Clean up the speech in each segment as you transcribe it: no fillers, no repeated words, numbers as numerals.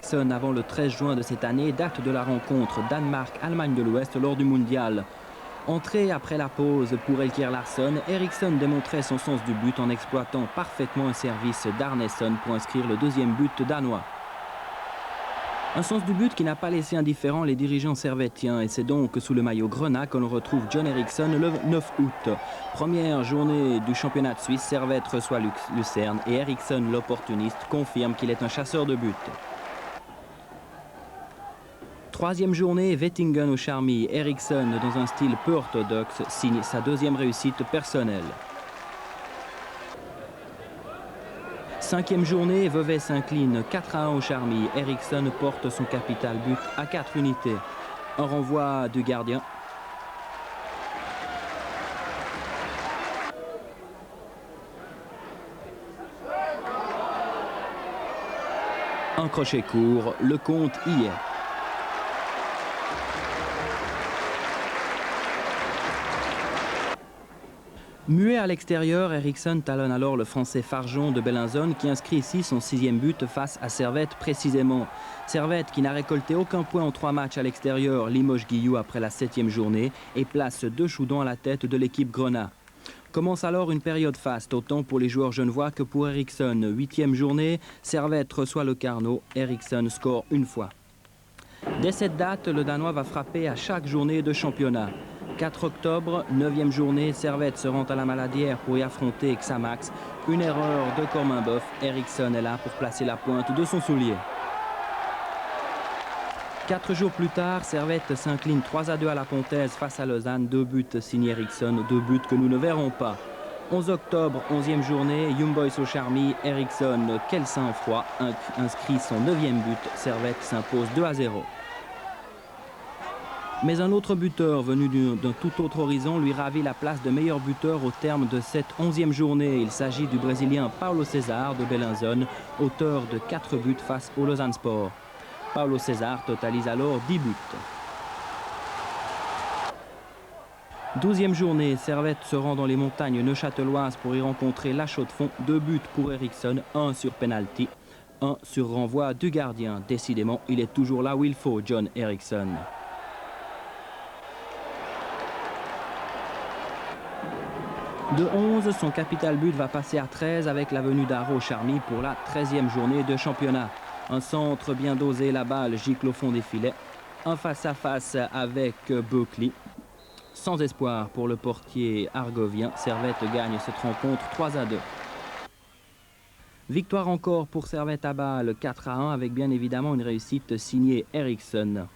Eriksson avant le 13 juin de cette année, date de la rencontre Danemark-Allemagne de l'Ouest lors du mondial. Entré après la pause pour Elkir Larsson, Eriksson démontrait son sens du but en exploitant parfaitement un service d'Arneson pour inscrire le deuxième but danois. Un sens du but qui n'a pas laissé indifférents les dirigeants servétiens, et c'est donc sous le maillot grenat que l'on retrouve John Eriksson le 9 août. Première journée du championnat de Suisse, Servette reçoit Lucerne et Eriksson, l'opportuniste, confirme qu'il est un chasseur de but. Troisième journée, Wettingen au Charmy, Eriksson, dans un style peu orthodoxe, signe sa deuxième réussite personnelle. Cinquième journée, Vevey s'incline 4-1 au Charmy. Eriksson porte son capital but à 4 unités. Un renvoi du gardien. Un crochet court, le compte y est. Muet à l'extérieur, Eriksson talonne alors le Français Farjon de Bellinzone qui inscrit ici son 6e but face à Servette précisément. Servette qui n'a récolté aucun point en 3 matchs à l'extérieur, Limoges Guillou après la 7e journée et place 2 Choudon à la tête de l'équipe Grenat. Commence alors une période faste, autant pour les joueurs genevois que pour Eriksson. 8e journée, Servette reçoit le Carnot, Eriksson score une fois. Dès cette date, le Danois va frapper à chaque journée de championnat. 4 octobre, 9e journée, Servette se rend à la Maladière pour y affronter Xamax. Une erreur de Corminboeuf, Eriksson est là pour placer la pointe de son soulier. 4 jours plus tard, Servette s'incline 3-2 à la Pontaise face à Lausanne. 2 buts signés Eriksson, 2 buts que nous ne verrons pas. 11 octobre, 11e journée, Young Boys au Charmy, Eriksson, quel sang-froid, inscrit son 9e but. Servette s'impose 2-0. Mais un autre buteur venu d'un tout autre horizon lui ravit la place de meilleur buteur au terme de cette 11e journée. Il s'agit du Brésilien Paulo César de Bellinzone, auteur de 4 buts face au Lausanne Sport. Paulo César totalise alors 10 buts. 12e journée, Servette se rend dans les montagnes neuchâteloises pour y rencontrer La Chaux-de-Fonds. 2 buts pour Eriksson, 1 sur penalty, 1 sur renvoi du gardien. Décidément, il est toujours là où il faut, John Eriksson. De 11, son capital but va passer à 13 avec la venue d'Aro Charmy pour la 13e journée de championnat. Un centre bien dosé, la balle gicle au fond des filets. Un face-à-face avec Buckley. Sans espoir pour le portier argovien, Servette gagne cette rencontre 3-2. Victoire encore pour Servette à Bâle, 4-1 avec bien évidemment une réussite signée Eriksson.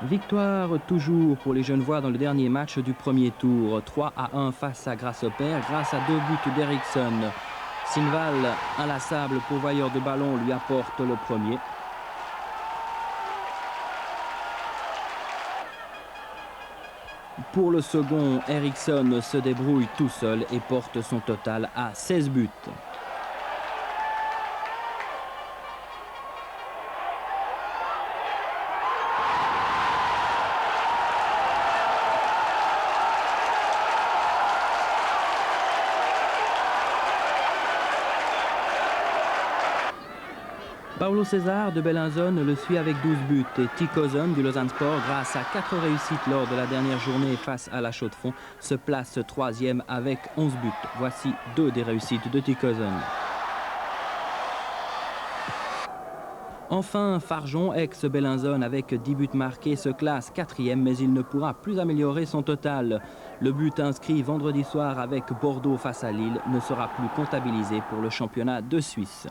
Victoire toujours pour les Genevois dans le dernier match du premier tour. 3-1 face à Grasshopper grâce à 2 buts d'Eriksson. Sinval, inlassable pourvoyeur de ballon, lui apporte le premier. Pour le second, Eriksson se débrouille tout seul et porte son total à 16 buts. Paulo César de Bellinzone le suit avec 12 buts et Tikkozon du Lausanne Sport, grâce à 4 réussites lors de la dernière journée face à La Chaux-de-Fonds, se place 3e avec 11 buts. Voici 2 des réussites de Tikkozon. Enfin, Farjon, ex-Bellinzone avec 10 buts marqués, se classe 4e, mais il ne pourra plus améliorer son total. Le but inscrit vendredi soir avec Bordeaux face à Lille ne sera plus comptabilisé pour le championnat de Suisse.